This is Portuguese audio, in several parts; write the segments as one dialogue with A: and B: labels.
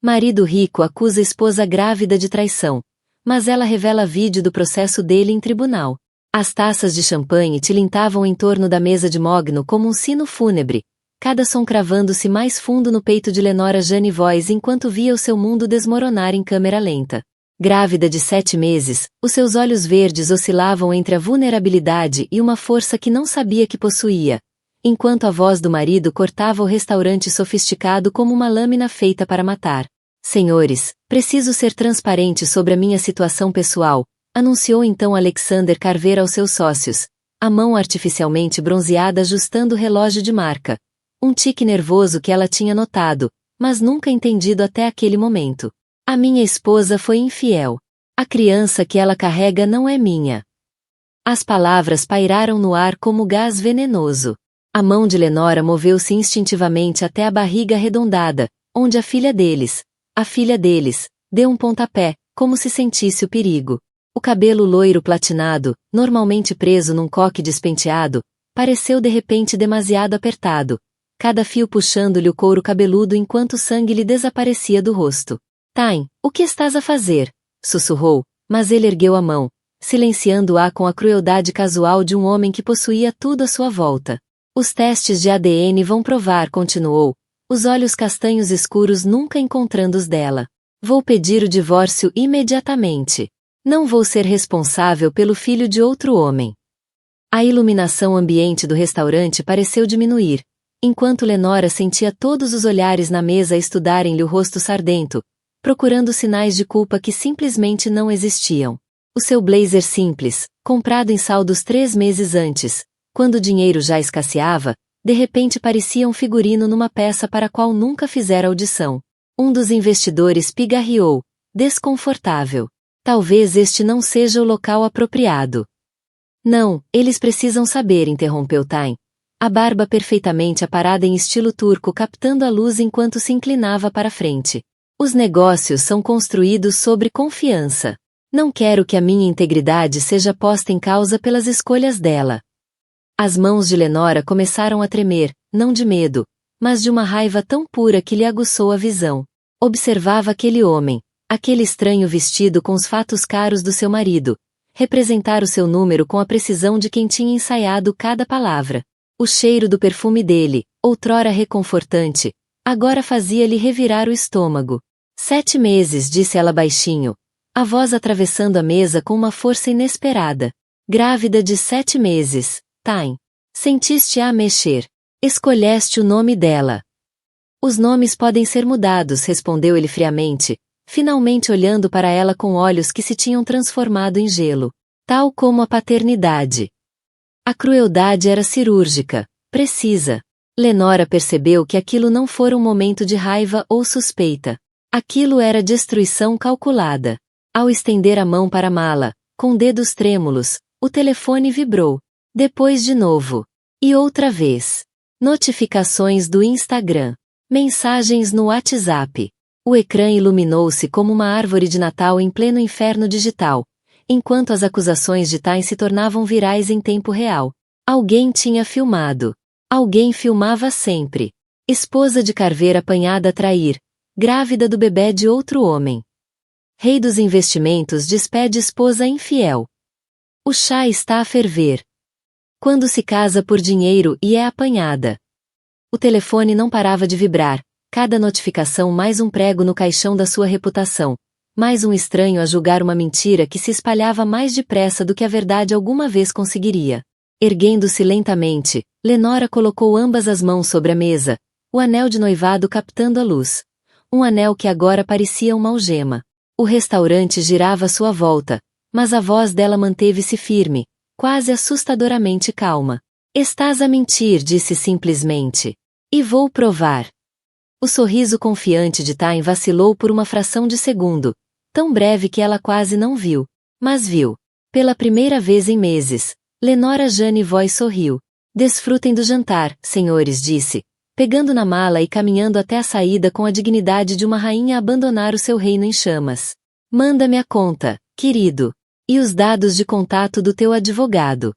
A: Marido rico acusa esposa grávida de traição. Mas ela revela vídeo do processo dele em tribunal. As taças de champanhe tilintavam em torno da mesa de Mogno como um sino fúnebre, cada som cravando-se mais fundo no peito de Lenora Jane Voice enquanto via o seu mundo desmoronar em câmera lenta. Grávida de 7 meses, os seus olhos verdes oscilavam entre a vulnerabilidade e uma força que não sabia que possuía, enquanto a voz do marido cortava o restaurante sofisticado como uma lâmina feita para matar. Senhores, preciso ser transparente sobre a minha situação pessoal, anunciou então Alexander Carver aos seus sócios, a mão artificialmente bronzeada ajustando o relógio de marca. Um tique nervoso que ela tinha notado, mas nunca entendido até aquele momento. A minha esposa foi infiel. A criança que ela carrega não é minha. As palavras pairaram no ar como gás venenoso. A mão de Lenora moveu-se instintivamente até a barriga arredondada, onde a filha deles, deu um pontapé, como se sentisse o perigo. O cabelo loiro platinado, normalmente preso num coque despenteado, pareceu de repente demasiado apertado, cada fio puxando-lhe o couro cabeludo enquanto o sangue lhe desaparecia do rosto. Time, o que estás a fazer? Sussurrou, mas ele ergueu a mão, silenciando-a com a crueldade casual de um homem que possuía tudo à sua volta. Os testes de ADN vão provar, continuou, os olhos castanhos escuros nunca encontrando os dela. Vou pedir o divórcio imediatamente. Não vou ser responsável pelo filho de outro homem. A iluminação ambiente do restaurante pareceu diminuir, enquanto Lenora sentia todos os olhares na mesa estudarem-lhe o rosto sardento, procurando sinais de culpa que simplesmente não existiam. O seu blazer simples, comprado em saldos 3 meses antes, quando o dinheiro já escasseava, de repente parecia um figurino numa peça para a qual nunca fizera audição. Um dos investidores pigarreou, desconfortável. Talvez este não seja o local apropriado. Não, eles precisam saber, interrompeu Time. A barba perfeitamente aparada em estilo turco captando a luz enquanto se inclinava para frente. Os negócios são construídos sobre confiança. Não quero que a minha integridade seja posta em causa pelas escolhas dela. As mãos de Lenora começaram a tremer, não de medo, mas de uma raiva tão pura que lhe aguçou a visão. Observava aquele homem, aquele estranho vestido com os fatos caros do seu marido, representar o seu número com a precisão de quem tinha ensaiado cada palavra. O cheiro do perfume dele, outrora reconfortante, agora fazia-lhe revirar o estômago. 7 meses, disse ela baixinho, a voz atravessando a mesa com uma força inesperada. Grávida de 7 meses, Time. Sentiste-a mexer. Escolheste o nome dela. Os nomes podem ser mudados, respondeu ele friamente, finalmente olhando para ela com olhos que se tinham transformado em gelo. Tal como a paternidade. A crueldade era cirúrgica, precisa. Lenora percebeu que aquilo não fora um momento de raiva ou suspeita. Aquilo era destruição calculada. Ao estender a mão para a mala, com dedos trêmulos, o telefone vibrou. Depois de novo. E outra vez. Notificações do Instagram. Mensagens no WhatsApp. O ecrã iluminou-se como uma árvore de Natal em pleno inferno digital, enquanto as acusações de Time se tornavam virais em tempo real. Alguém tinha filmado. Alguém filmava sempre. Esposa de Carver apanhada a trair. Grávida do bebê de outro homem. Rei dos investimentos despede esposa infiel. O chá está a ferver. Quando se casa por dinheiro e é apanhada. O telefone não parava de vibrar, cada notificação mais um prego no caixão da sua reputação, mais um estranho a julgar uma mentira que se espalhava mais depressa do que a verdade alguma vez conseguiria. Erguendo-se lentamente, Lenora colocou ambas as mãos sobre a mesa, o anel de noivado captando a luz. Um anel que agora parecia uma algema. O restaurante girava à sua volta, mas a voz dela manteve-se firme, quase assustadoramente calma. Estás a mentir, disse simplesmente. E vou provar. O sorriso confiante de Time vacilou por uma fração de segundo, tão breve que ela quase não viu. Mas viu. Pela primeira vez em meses, Lenora Jane Voice sorriu. Desfrutem do jantar, senhores, disse, pegando na mala e caminhando até a saída com a dignidade de uma rainha a abandonar o seu reino em chamas. Manda-me a conta, querido. E os dados de contato do teu advogado.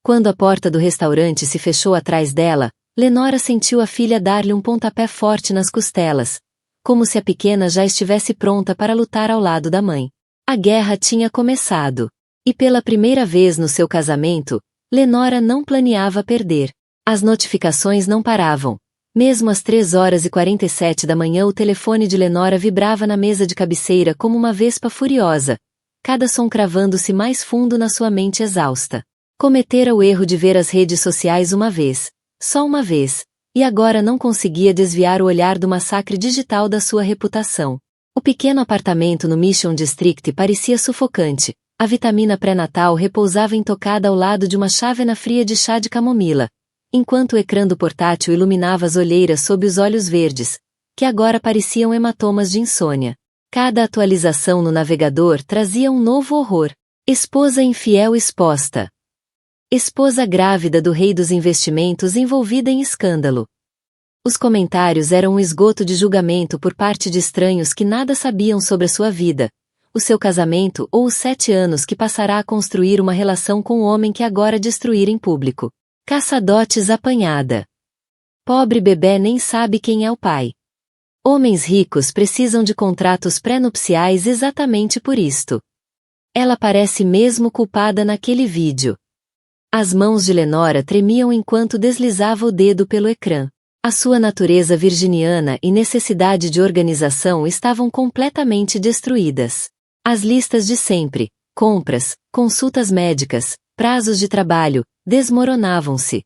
A: Quando a porta do restaurante se fechou atrás dela, Lenora sentiu a filha dar-lhe um pontapé forte nas costelas, como se a pequena já estivesse pronta para lutar ao lado da mãe. A guerra tinha começado. E pela primeira vez no seu casamento, Lenora não planeava perder. As notificações não paravam. Mesmo às 3h47 da manhã o telefone de Lenora vibrava na mesa de cabeceira como uma vespa furiosa, cada som cravando-se mais fundo na sua mente exausta. Cometera o erro de ver as redes sociais uma vez, só uma vez, e agora não conseguia desviar o olhar do massacre digital da sua reputação. O pequeno apartamento no Mission District parecia sufocante. A vitamina pré-natal repousava intocada ao lado de uma chávena fria de chá de camomila, enquanto o ecrã do portátil iluminava as olheiras sob os olhos verdes, que agora pareciam hematomas de insônia. Cada atualização no navegador trazia um novo horror. Esposa infiel exposta. Esposa grávida do rei dos investimentos envolvida em escândalo. Os comentários eram um esgoto de julgamento por parte de estranhos que nada sabiam sobre a sua vida, o seu casamento ou os 7 anos que passará a construir uma relação com o homem que agora destruíra em público. Caçadotes apanhada. Pobre bebê nem sabe quem é o pai. Homens ricos precisam de contratos pré-nupciais exatamente por isto. Ela parece mesmo culpada naquele vídeo. As mãos de Lenora tremiam enquanto deslizava o dedo pelo ecrã. A sua natureza virginiana e necessidade de organização estavam completamente destruídas. As listas de sempre, compras, consultas médicas, prazos de trabalho, desmoronavam-se.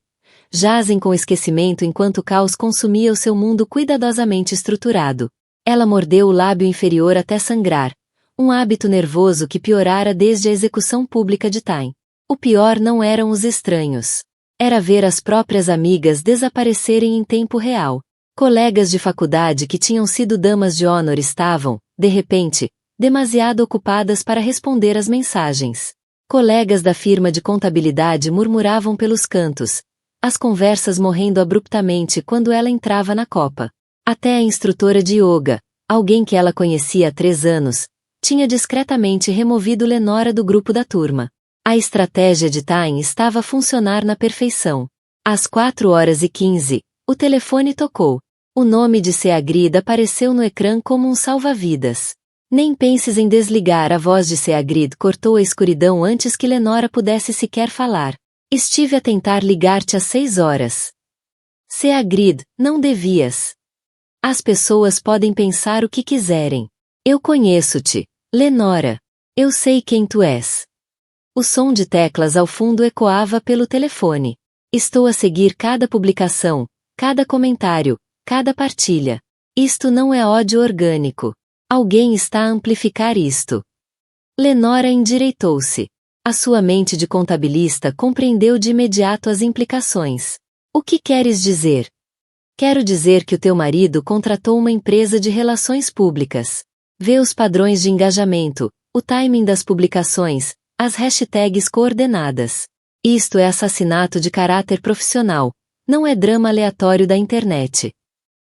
A: Jazem com esquecimento enquanto o caos consumia o seu mundo cuidadosamente estruturado. Ela mordeu o lábio inferior até sangrar, um hábito nervoso que piorara desde a execução pública de Time. O pior não eram os estranhos. Era ver as próprias amigas desaparecerem em tempo real. Colegas de faculdade que tinham sido damas de honor estavam, de repente, demasiado ocupadas para responder às mensagens. Colegas da firma de contabilidade murmuravam pelos cantos, as conversas morrendo abruptamente quando ela entrava na copa. Até a instrutora de yoga, alguém que ela conhecia há 3 anos, tinha discretamente removido Lenora do grupo da turma. A estratégia de Time estava a funcionar na perfeição. Às 4h15, o telefone tocou. O nome de Seagrid apareceu no ecrã como um salva-vidas. Nem penses em desligar, a voz de Seagrid cortou a escuridão antes que Lenora pudesse sequer falar. Estive a tentar ligar-te às 6 horas. Seagrid, não devias. As pessoas podem pensar o que quiserem. Eu conheço-te, Lenora. Eu sei quem tu és. O som de teclas ao fundo ecoava pelo telefone. Estou a seguir cada publicação, cada comentário, cada partilha. Isto não é ódio orgânico. Alguém está a amplificar isto. Lenora endireitou-se. A sua mente de contabilista compreendeu de imediato as implicações. O que queres dizer? Quero dizer que o teu marido contratou uma empresa de relações públicas. Vê os padrões de engajamento, o timing das publicações, as hashtags coordenadas. Isto é assassinato de caráter profissional, não é drama aleatório da internet.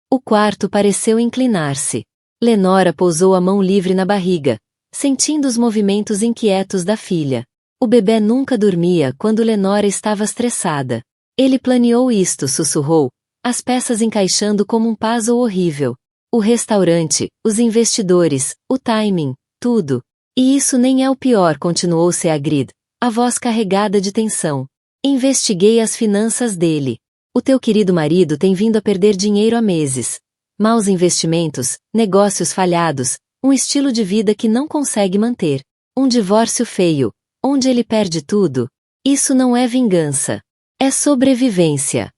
A: O quarto pareceu inclinar-se. Lenora pousou a mão livre na barriga, sentindo os movimentos inquietos da filha. O bebê nunca dormia quando Lenora estava estressada. Ele planeou isto, sussurrou, as peças encaixando como um puzzle horrível. O restaurante, os investidores, o timing, tudo. E isso nem é o pior, continuou Seagrid, a voz carregada de tensão. Investiguei as finanças dele. O teu querido marido tem vindo a perder dinheiro há meses. Maus investimentos, negócios falhados, um estilo de vida que não consegue manter. Um divórcio feio, onde ele perde tudo. Isso não é vingança. É sobrevivência.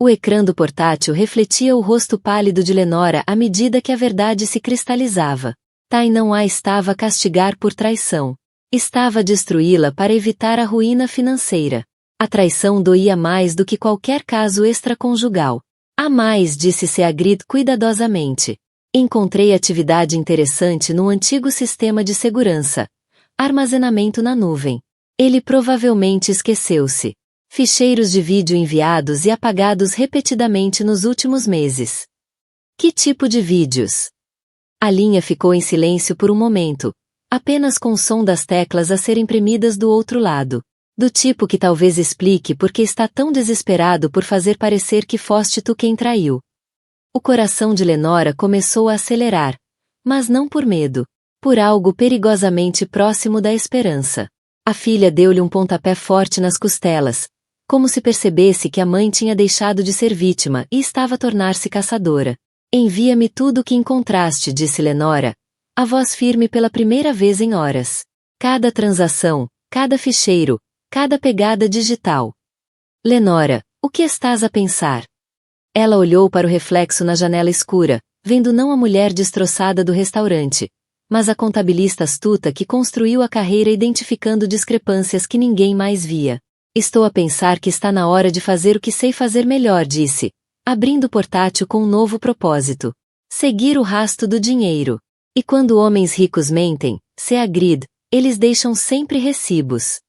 A: O ecrã do portátil refletia o rosto pálido de Lenora à medida que a verdade se cristalizava. Tai não a estava a castigar por traição. Estava a destruí-la para evitar a ruína financeira. A traição doía mais do que qualquer caso extraconjugal. Há mais, disse Seagrid cuidadosamente. Encontrei atividade interessante no antigo sistema de segurança. Armazenamento na nuvem. Ele provavelmente esqueceu-se. Ficheiros de vídeo enviados e apagados repetidamente nos últimos meses. Que tipo de vídeos? A linha ficou em silêncio por um momento, apenas com o som das teclas a serem imprimidas do outro lado. Do tipo que talvez explique por que está tão desesperado por fazer parecer que foste tu quem traiu. O coração de Lenora começou a acelerar, mas não por medo, por algo perigosamente próximo da esperança. A filha deu-lhe um pontapé forte nas costelas, como se percebesse que a mãe tinha deixado de ser vítima e estava a tornar-se caçadora. Envia-me tudo o que encontraste, disse Lenora, a voz firme pela primeira vez em horas. Cada transação, cada ficheiro, cada pegada digital. Lenora, o que estás a pensar? Ela olhou para o reflexo na janela escura, vendo não a mulher destroçada do restaurante, mas a contabilista astuta que construiu a carreira identificando discrepâncias que ninguém mais via. Estou a pensar que está na hora de fazer o que sei fazer melhor, disse, abrindo o portátil com um novo propósito. Seguir o rastro do dinheiro. E quando homens ricos mentem, se agrid, eles deixam sempre recibos.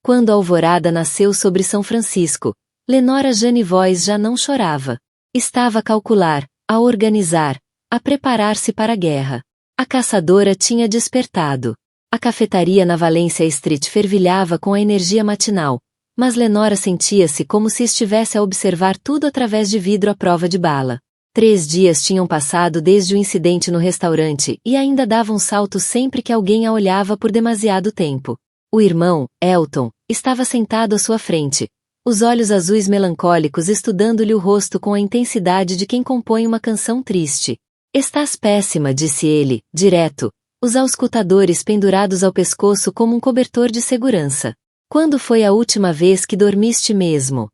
A: Quando a alvorada nasceu sobre São Francisco, Lenora Janivois já não chorava. Estava a calcular, a organizar, a preparar-se para a guerra. A caçadora tinha despertado. A cafetaria na Valencia Street fervilhava com a energia matinal, mas Lenora sentia-se como se estivesse a observar tudo através de vidro à prova de bala. 3 dias tinham passado desde o incidente no restaurante e ainda dava um salto sempre que alguém a olhava por demasiado tempo. O irmão, Elton, estava sentado à sua frente, os olhos azuis melancólicos estudando-lhe o rosto com a intensidade de quem compõe uma canção triste. Estás péssima, disse ele, direto, os auscultadores pendurados ao pescoço como um cobertor de segurança. Quando foi a última vez que dormiste mesmo?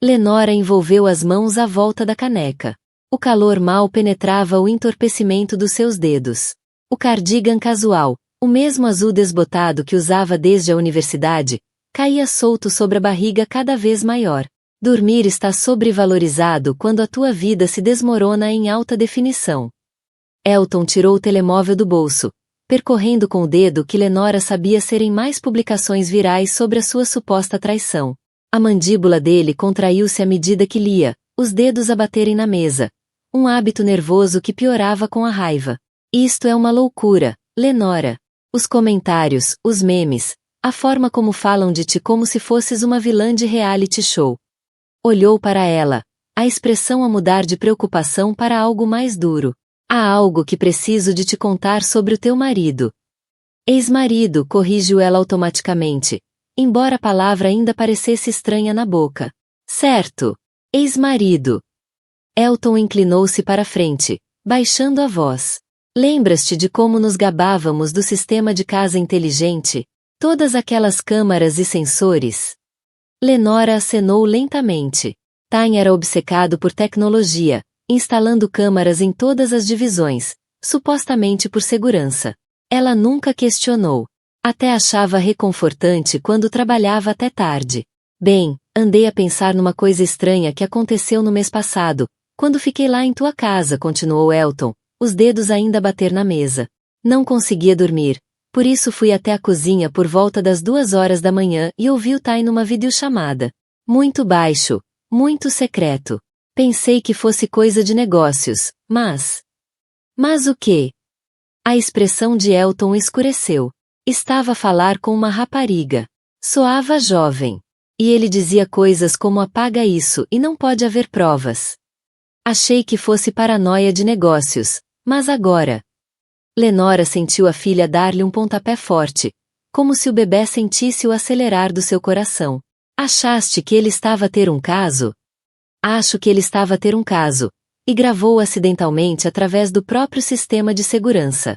A: Lenora envolveu as mãos à volta da caneca. O calor mal penetrava o entorpecimento dos seus dedos. O cardigan casual, o mesmo azul desbotado que usava desde a universidade, caía solto sobre a barriga cada vez maior. Dormir está sobrevalorizado quando a tua vida se desmorona em alta definição. Elton tirou o telemóvel do bolso, percorrendo com o dedo que Lenora sabia serem mais publicações virais sobre a sua suposta traição. A mandíbula dele contraiu-se à medida que lia, os dedos a baterem na mesa. Um hábito nervoso que piorava com a raiva. Isto é uma loucura, Lenora. Os comentários, os memes, a forma como falam de ti como se fosses uma vilã de reality show. Olhou para ela, a expressão a mudar de preocupação para algo mais duro. Há algo que preciso de te contar sobre o teu marido. Ex-marido, corrigiu ela automaticamente, embora a palavra ainda parecesse estranha na boca. Certo. Ex-marido. Elton inclinou-se para a frente, baixando a voz. Lembras-te de como nos gabávamos do sistema de casa inteligente? Todas aquelas câmaras e sensores? Lenora acenou lentamente. Tain era obcecado por tecnologia, instalando câmaras em todas as divisões, supostamente por segurança. Ela nunca questionou. Até achava reconfortante quando trabalhava até tarde. Bem, andei a pensar numa coisa estranha que aconteceu no mês passado, quando fiquei lá em tua casa, continuou Elton, os dedos ainda a bater na mesa. Não conseguia dormir, por isso fui até a cozinha por volta das 2 horas da manhã e ouvi o Tai numa videochamada. Muito baixo, muito secreto. Pensei que fosse coisa de negócios, mas... Mas o quê? A expressão de Elton escureceu. Estava a falar com uma rapariga. Soava jovem. E ele dizia coisas como apaga isso e não pode haver provas. Achei que fosse paranoia de negócios, mas agora... Lenora sentiu a filha dar-lhe um pontapé forte, como se o bebê sentisse o acelerar do seu coração. Achaste que ele estava a ter um caso? Acho que ele estava a ter um caso, e gravou acidentalmente através do próprio sistema de segurança.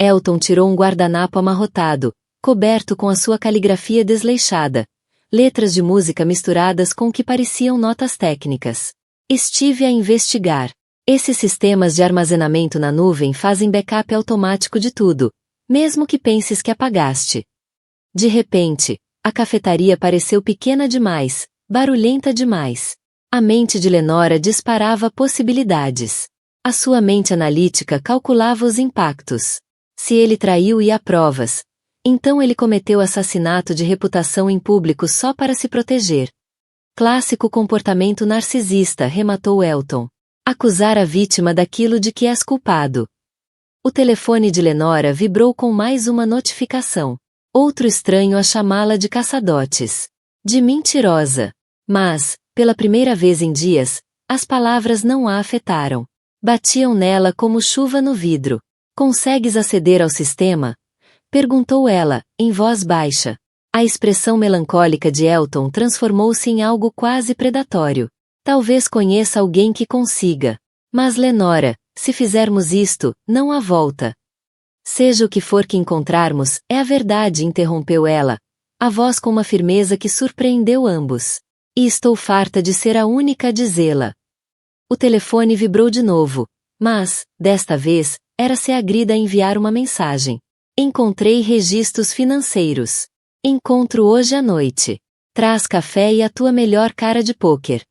A: Elton tirou um guardanapo amarrotado, coberto com a sua caligrafia desleixada, letras de música misturadas com o que pareciam notas técnicas. Estive a investigar. Esses sistemas de armazenamento na nuvem fazem backup automático de tudo, mesmo que penses que apagaste. De repente, a cafetaria pareceu pequena demais, barulhenta demais. A mente de Lenora disparava possibilidades. A sua mente analítica calculava os impactos. Se ele traiu e há provas, então ele cometeu assassinato de reputação em público só para se proteger. Clássico comportamento narcisista, rematou Elton. Acusar a vítima daquilo de que és culpado. O telefone de Lenora vibrou com mais uma notificação. Outro estranho a chamá-la de caçadotes. De mentirosa. Mas, pela primeira vez em dias, As palavras não a afetaram. Batiam nela como chuva no vidro. Consegues aceder ao sistema? Perguntou ela, em voz baixa. A expressão melancólica de Elton transformou-se em algo quase predatório. Talvez conheça alguém que consiga. Mas Lenora, se fizermos isto, não há volta. Seja o que for que encontrarmos, é a verdade, interrompeu ela, a voz com uma firmeza que surpreendeu ambos. E estou farta de ser a única a dizê-la. O telefone vibrou de novo, mas, desta vez, era Seagrida a enviar uma mensagem. Encontrei registros financeiros. Encontro hoje à noite. Traz café e a tua melhor cara de pôquer.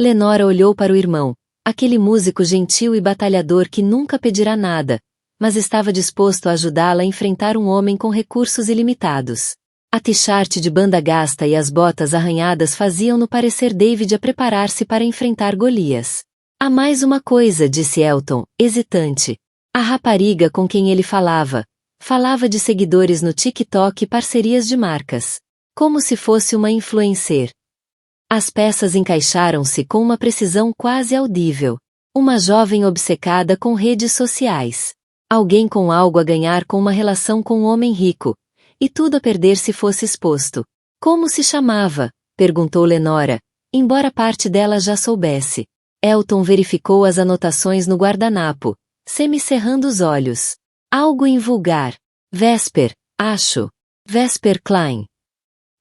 A: Lenora olhou para o irmão, aquele músico gentil e batalhador que nunca pedirá nada, mas estava disposto a ajudá-la a enfrentar um homem com recursos ilimitados. A t-shirt de banda gasta e as botas arranhadas faziam-no parecer David a preparar-se para enfrentar Golias. Há mais uma coisa, disse Elton, hesitante. A rapariga com quem ele falava de seguidores no TikTok e parcerias de marcas. Como se fosse uma influencer. As peças encaixaram-se com uma precisão quase audível. Uma jovem obcecada com redes sociais. Alguém com algo a ganhar com uma relação com um homem rico. E tudo a perder se fosse exposto. Como se chamava? Perguntou Lenora, embora parte dela já soubesse. Elton verificou as anotações no guardanapo, semicerrando os olhos. Algo invulgar. Vesper, acho. Vesper Klein.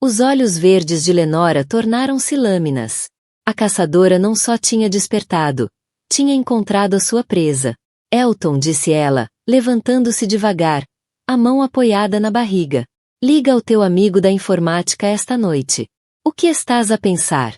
A: Os olhos verdes de Lenora tornaram-se lâminas. A caçadora não só tinha despertado, tinha encontrado a sua presa. Elton, disse ela, levantando-se devagar, a mão apoiada na barriga. Liga ao teu amigo da informática esta noite. O que estás a pensar?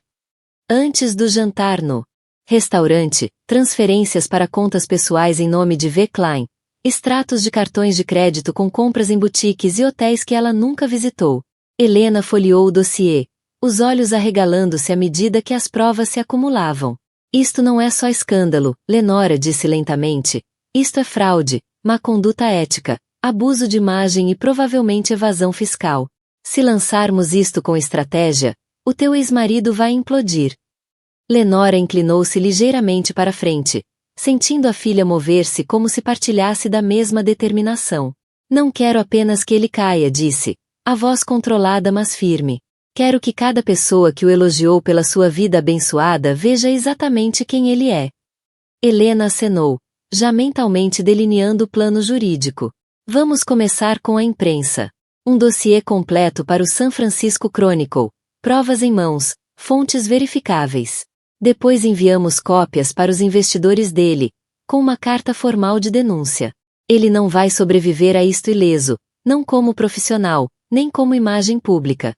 A: Antes do jantar no restaurante, transferências para contas pessoais em nome de V. Klein, extratos de cartões de crédito com compras em boutiques e hotéis que ela nunca visitou. Helena folheou o dossiê, os olhos arregalando-se à medida que as provas se acumulavam. Isto não é só escândalo, Lenora disse lentamente. Isto é fraude, má conduta ética, abuso de imagem e provavelmente evasão fiscal. Se lançarmos isto com estratégia, o teu ex-marido vai implodir. Lenora inclinou-se ligeiramente para frente, sentindo a filha mover-se como se partilhasse da mesma determinação. Não quero apenas que ele caia, disse, a voz controlada mas firme. Quero que cada pessoa que o elogiou pela sua vida abençoada veja exatamente quem ele é. Helena acenou, já mentalmente delineando o plano jurídico. Vamos começar com a imprensa. Um dossiê completo para o San Francisco Chronicle, provas em mãos, fontes verificáveis. Depois enviamos cópias para os investidores dele, com uma carta formal de denúncia. Ele não vai sobreviver a isto ileso, não como profissional, nem como imagem pública.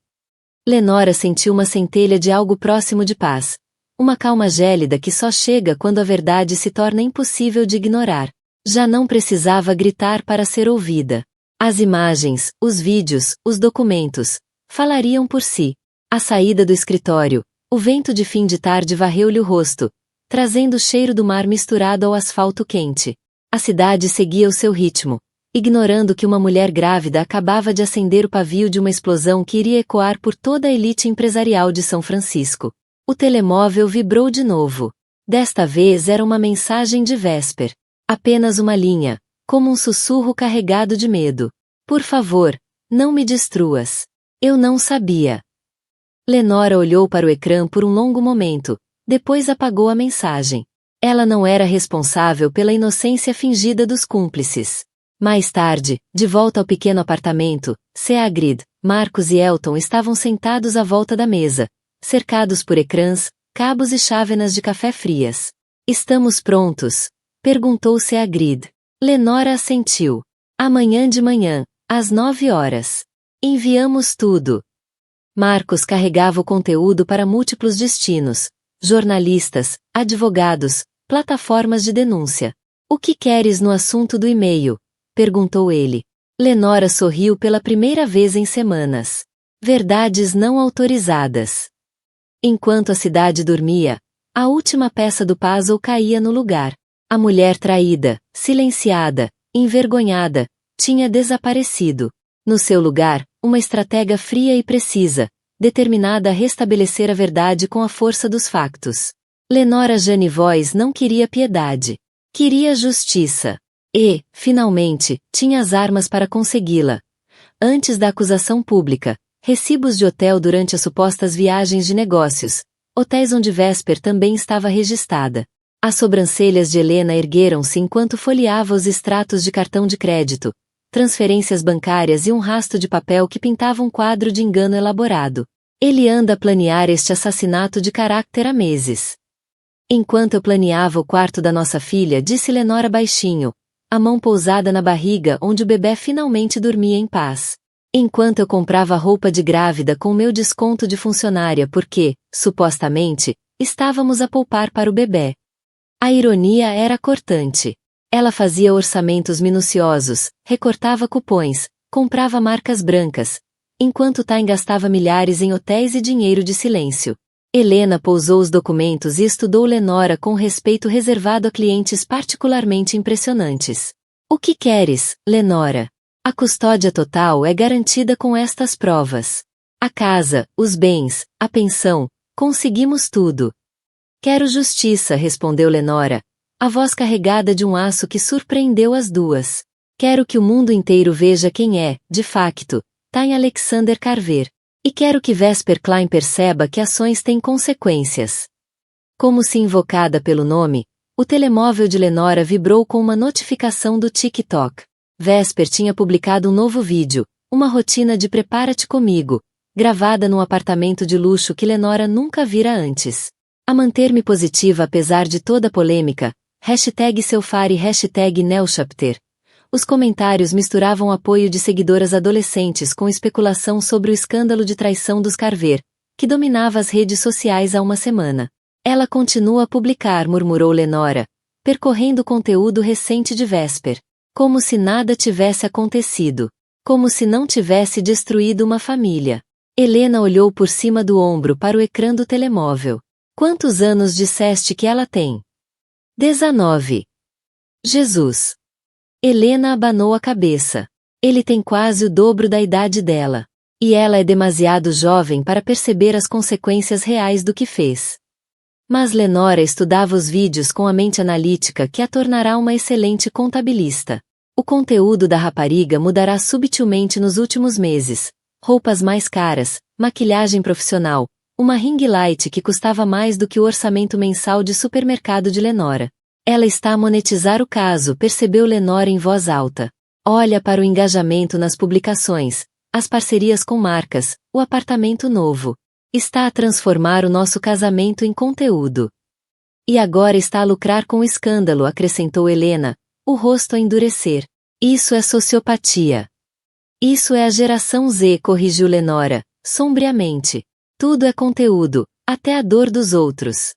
A: Lenora sentiu uma centelha de algo próximo de paz. Uma calma gélida que só chega quando a verdade se torna impossível de ignorar. Já não precisava gritar para ser ouvida. As imagens, os vídeos, os documentos, falariam por si. À saída do escritório, o vento de fim de tarde varreu-lhe o rosto, trazendo o cheiro do mar misturado ao asfalto quente. A cidade seguia o seu ritmo, ignorando que uma mulher grávida acabava de acender o pavio de uma explosão que iria ecoar por toda a elite empresarial de São Francisco. O telemóvel vibrou de novo. Desta vez era uma mensagem de Vesper. Apenas uma linha, como um sussurro carregado de medo. Por favor, não me destruas. Eu não sabia. Lenora olhou para o ecrã por um longo momento, depois apagou a mensagem. Ela não era responsável pela inocência fingida dos cúmplices. Mais tarde, de volta ao pequeno apartamento, Seagrid, Marcos e Elton estavam sentados à volta da mesa, cercados por ecrãs, cabos e chávenas de café frias. Estamos prontos? Perguntou Seagrid. Lenora assentiu. Amanhã de manhã, às 9 horas. Enviamos tudo. Marcos carregava o conteúdo para múltiplos destinos, jornalistas, advogados, plataformas de denúncia. O que queres no assunto do e-mail? Perguntou ele. Lenora sorriu pela primeira vez em semanas. Verdades não autorizadas. Enquanto a cidade dormia, a última peça do puzzle caía no lugar. A mulher traída, silenciada, envergonhada, tinha desaparecido. No seu lugar, uma estratega fria e precisa, determinada a restabelecer a verdade com a força dos factos. Lenora Jane Voz não queria piedade. Queria justiça. E, finalmente, tinha as armas para consegui-la. Antes da acusação pública, recibos de hotel durante as supostas viagens de negócios, hotéis onde Vesper também estava registrada. As sobrancelhas de Helena ergueram-se enquanto folheava os extratos de cartão de crédito, transferências bancárias e um rasto de papel que pintava um quadro de engano elaborado. Ele anda a planear este assassinato de caráter há meses. Enquanto eu planeava o quarto da nossa filha, disse Lenora baixinho, a mão pousada na barriga onde o bebê finalmente dormia em paz. Enquanto eu comprava roupa de grávida com meu desconto de funcionária porque, supostamente, estávamos a poupar para o bebê. A ironia era cortante. Ela fazia orçamentos minuciosos, recortava cupons, comprava marcas brancas, enquanto Tain gastava milhares em hotéis e dinheiro de silêncio. Helena pousou os documentos e estudou Lenora com respeito reservado a clientes particularmente impressionantes. O que queres, Lenora? A custódia total é garantida com estas provas. A casa, os bens, a pensão, conseguimos tudo. Quero justiça, respondeu Lenora, a voz carregada de um aço que surpreendeu as duas. Quero que o mundo inteiro veja quem é, de facto, Tain Alexander Carver. E quero que Vesper Klein perceba que ações têm consequências. Como se invocada pelo nome, o telemóvel de Lenora vibrou com uma notificação do TikTok. Vesper tinha publicado um novo vídeo, uma rotina de prepara-te comigo, gravada num apartamento de luxo que Lenora nunca vira antes. A manter-me positiva apesar de toda a polêmica, #Selfari e #Nelchapter. Os comentários misturavam apoio de seguidoras adolescentes com especulação sobre o escândalo de traição dos Carver, que dominava as redes sociais há uma semana. Ela continua a publicar, murmurou Lenora, percorrendo o conteúdo recente de Vesper. Como se nada tivesse acontecido. Como se não tivesse destruído uma família. Helena olhou por cima do ombro para o ecrã do telemóvel. Quantos anos disseste que ela tem? 19. Jesus. Helena abanou a cabeça. Ele tem quase o dobro da idade dela. E ela é demasiado jovem para perceber as consequências reais do que fez. Mas Lenora estudava os vídeos com a mente analítica que a tornará uma excelente contabilista. O conteúdo da rapariga mudará subtilmente nos últimos meses. Roupas mais caras, maquilhagem profissional, uma ring light que custava mais do que o orçamento mensal de supermercado de Lenora. Ela está a monetizar o caso, percebeu Lenora em voz alta. Olha para o engajamento nas publicações, as parcerias com marcas, o apartamento novo. Está a transformar o nosso casamento em conteúdo. E agora está a lucrar com o escândalo, acrescentou Helena, o rosto a endurecer. Isso é sociopatia. Isso é a geração Z, corrigiu Lenora, sombriamente. Tudo é conteúdo, até a dor dos outros.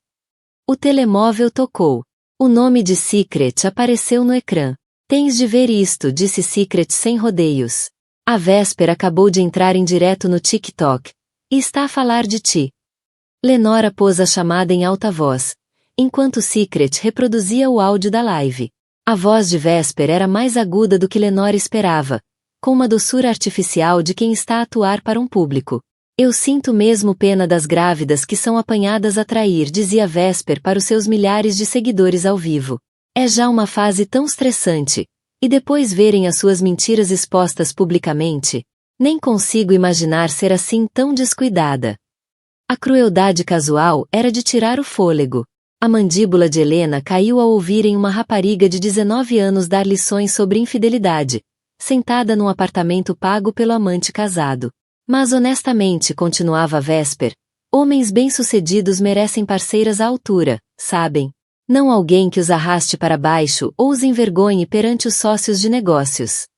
A: O telemóvel tocou. O nome de Secret apareceu no ecrã. Tens de ver isto, disse Secret sem rodeios. A Vesper acabou de entrar em direto no TikTok. E está a falar de ti. Lenora pôs a chamada em alta voz, enquanto Secret reproduzia o áudio da live. A voz de Vesper era mais aguda do que Lenora esperava, com uma doçura artificial de quem está a atuar para um público. Eu sinto mesmo pena das grávidas que são apanhadas a trair, dizia Vesper para os seus milhares de seguidores ao vivo. É já uma fase tão estressante. E depois verem as suas mentiras expostas publicamente? Nem consigo imaginar ser assim tão descuidada. A crueldade casual era de tirar o fôlego. A mandíbula de Helena caiu ao ouvirem uma rapariga de 19 anos dar lições sobre infidelidade, sentada num apartamento pago pelo amante casado. Mas honestamente, continuava Vesper, homens bem-sucedidos merecem parceiras à altura, sabem? Não alguém que os arraste para baixo ou os envergonhe perante os sócios de negócios.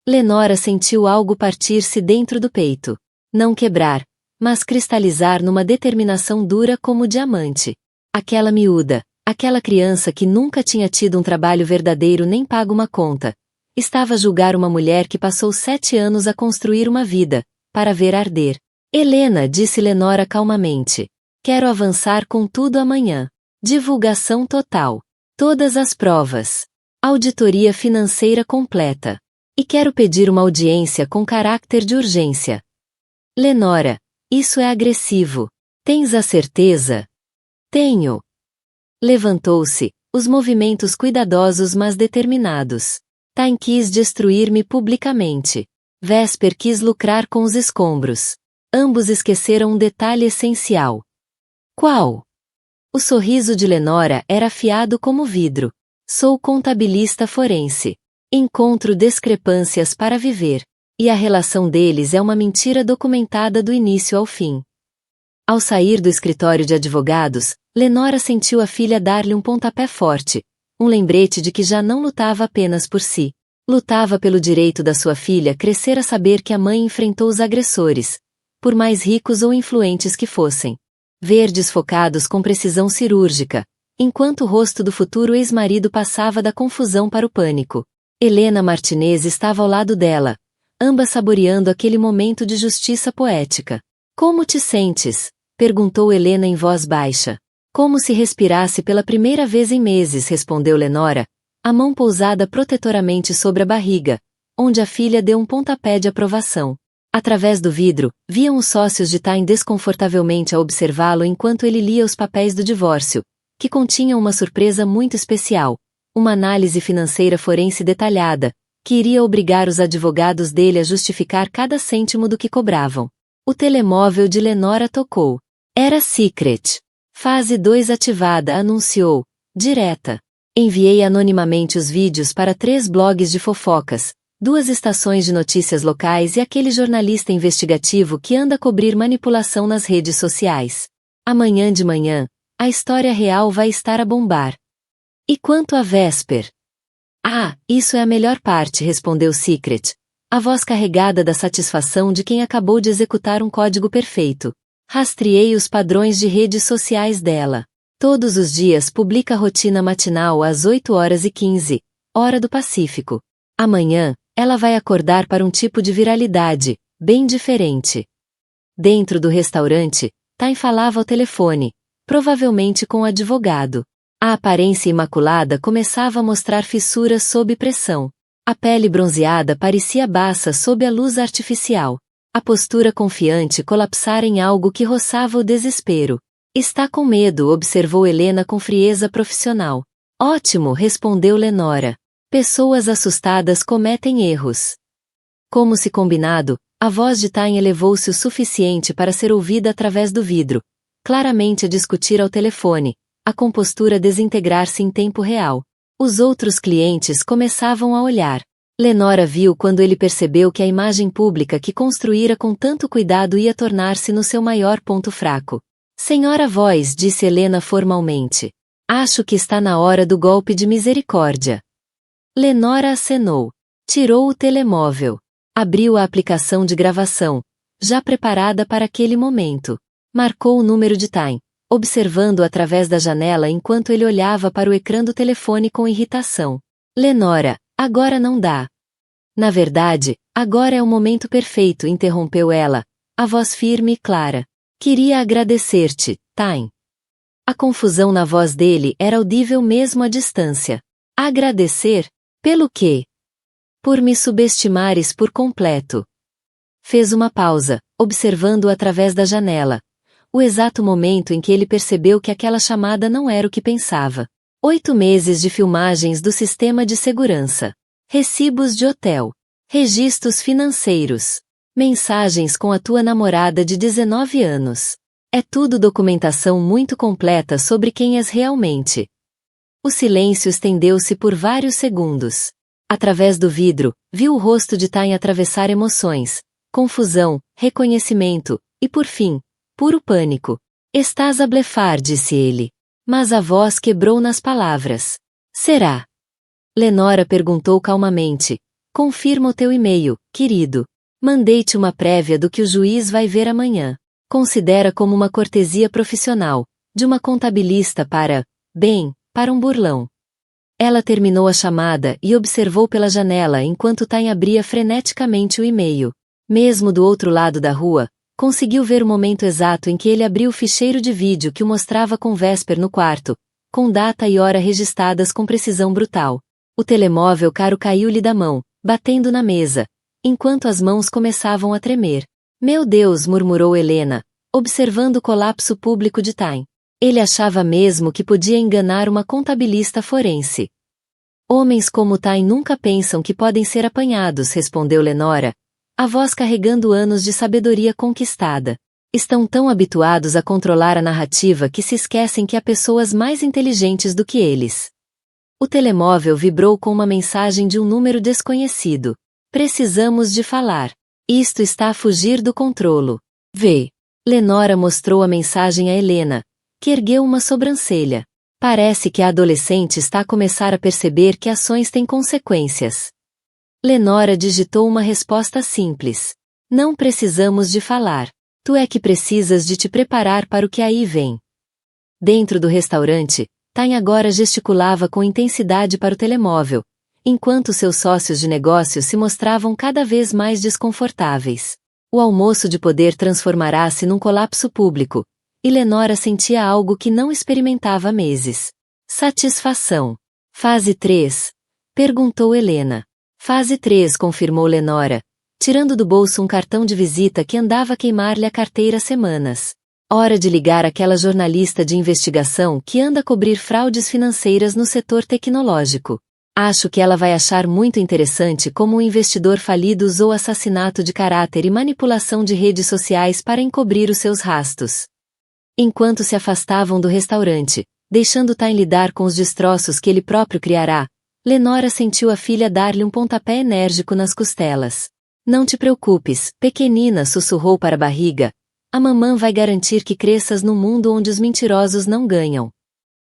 A: Lenora sentiu algo partir-se dentro do peito. Não quebrar, mas cristalizar numa determinação dura como diamante. Aquela miúda, aquela criança que nunca tinha tido um trabalho verdadeiro nem pago uma conta, estava a julgar uma mulher que passou 7 anos a construir uma vida, para ver arder. Helena, disse Lenora calmamente. Quero avançar com tudo amanhã. Divulgação total. Todas as provas. Auditoria financeira completa. E quero pedir uma audiência com caráter de urgência. Lenora, isso é agressivo. Tens a certeza? Tenho. Levantou-se, os movimentos cuidadosos mas determinados. Tain quis destruir-me publicamente. Vesper quis lucrar com os escombros. Ambos esqueceram um detalhe essencial. Qual? O sorriso de Lenora era afiado como vidro. Sou contabilista forense. Encontro discrepâncias para viver. E a relação deles é uma mentira documentada do início ao fim. Ao sair do escritório de advogados, Lenora sentiu a filha dar-lhe um pontapé forte, um lembrete de que já não lutava apenas por si. Lutava pelo direito da sua filha crescer a saber que a mãe enfrentou os agressores, por mais ricos ou influentes que fossem. Ver desfocados com precisão cirúrgica, enquanto o rosto do futuro ex-marido passava da confusão para o pânico. Helena Martinez estava ao lado dela, ambas saboreando aquele momento de justiça poética. Como te sentes? Perguntou Helena em voz baixa. Como se respirasse pela primeira vez em meses, respondeu Lenora, a mão pousada protetoramente sobre a barriga, onde a filha deu um pontapé de aprovação. Através do vidro, viam os sócios de Tain desconfortavelmente a observá-lo enquanto ele lia os papéis do divórcio, que continham uma surpresa muito especial, uma análise financeira forense detalhada, que iria obrigar os advogados dele a justificar cada cêntimo do que cobravam. O telemóvel de Lenora tocou. Era Secret. Fase 2 ativada, anunciou. Direta. Enviei anonimamente os vídeos para 3 blogs de fofocas, 2 estações de notícias locais e aquele jornalista investigativo que anda a cobrir manipulação nas redes sociais. Amanhã de manhã, a história real vai estar a bombar. E quanto a Vesper? Ah, isso é a melhor parte, respondeu Secret, a voz carregada da satisfação de quem acabou de executar um código perfeito. Rastreei os padrões de redes sociais dela. Todos os dias publica rotina matinal às 8h15, hora do Pacífico. Amanhã, ela vai acordar para um tipo de viralidade, bem diferente. Dentro do restaurante, Tain falava ao telefone, provavelmente com o advogado. A aparência imaculada começava a mostrar fissuras sob pressão. A pele bronzeada parecia baça sob a luz artificial. A postura confiante colapsara em algo que roçava o desespero. Está com medo, observou Helena com frieza profissional. Ótimo, respondeu Lenora. Pessoas assustadas cometem erros. Como se combinado, a voz de Tain elevou-se o suficiente para ser ouvida através do vidro, claramente a discutir ao telefone, a compostura desintegrar-se em tempo real. Os outros clientes começavam a olhar. Lenora viu quando ele percebeu que a imagem pública que construíra com tanto cuidado ia tornar-se no seu maior ponto fraco. Senhora Voz, disse Helena formalmente. Acho que está na hora do golpe de misericórdia. Lenora acenou. Tirou o telemóvel. Abriu a aplicação de gravação, já preparada para aquele momento. Marcou o número de Tain, observando-o através da janela enquanto ele olhava para o ecrã do telefone com irritação. Lenora, agora não dá. Na verdade, agora é o momento perfeito, interrompeu ela, a voz firme e clara. Queria agradecer-te, Tain. A confusão na voz dele era audível mesmo à distância. Agradecer? Pelo quê? Por me subestimares por completo. Fez uma pausa, observando-o através da janela. O exato momento em que ele percebeu que aquela chamada não era o que pensava. 8 meses de filmagens do sistema de segurança. Recibos de hotel. Registros financeiros. Mensagens com a tua namorada de 19 anos. É tudo documentação muito completa sobre quem és realmente. O silêncio estendeu-se por vários segundos. Através do vidro, viu o rosto de Tain atravessar emoções, confusão, reconhecimento, e por fim, puro pânico. Estás a blefar, disse ele. Mas a voz quebrou nas palavras. Será? Lenora perguntou calmamente. Confirma o teu e-mail, querido. Mandei-te uma prévia do que o juiz vai ver amanhã. Considera como uma cortesia profissional, de uma contabilista para um burlão. Ela terminou a chamada e observou pela janela enquanto Tain abria freneticamente o e-mail. Mesmo do outro lado da rua, conseguiu ver o momento exato em que ele abriu o ficheiro de vídeo que o mostrava com Vesper no quarto, com data e hora registradas com precisão brutal. O telemóvel caro caiu-lhe da mão, batendo na mesa, enquanto as mãos começavam a tremer. Meu Deus, murmurou Helena, observando o colapso público de Tain. Ele achava mesmo que podia enganar uma contabilista forense. Homens como Ty nunca pensam que podem ser apanhados, respondeu Lenora, a voz carregando anos de sabedoria conquistada. Estão tão habituados a controlar a narrativa que se esquecem que há pessoas mais inteligentes do que eles. O telemóvel vibrou com uma mensagem de um número desconhecido. Precisamos de falar. Isto está a fugir do controlo. Vê. Lenora mostrou a mensagem a Helena, que ergueu uma sobrancelha. Parece que a adolescente está a começar a perceber que ações têm consequências. Lenora digitou uma resposta simples. Não precisamos de falar. Tu é que precisas de te preparar para o que aí vem. Dentro do restaurante, Ty agora gesticulava com intensidade para o telemóvel, enquanto seus sócios de negócio se mostravam cada vez mais desconfortáveis. O almoço de poder transformará-se num colapso público, e Lenora sentia algo que não experimentava há meses. Satisfação. Fase 3? Perguntou Helena. Fase 3, confirmou Lenora, tirando do bolso um cartão de visita que andava a queimar-lhe a carteira há semanas. Hora de ligar aquela jornalista de investigação que anda a cobrir fraudes financeiras no setor tecnológico. Acho que ela vai achar muito interessante como um investidor falido usou assassinato de caráter e manipulação de redes sociais para encobrir os seus rastos. Enquanto se afastavam do restaurante, deixando Ty lidar com os destroços que ele próprio criará, Lenora sentiu a filha dar-lhe um pontapé enérgico nas costelas. Não te preocupes, pequenina, sussurrou para a barriga. A mamã vai garantir que cresças num mundo onde os mentirosos não ganham.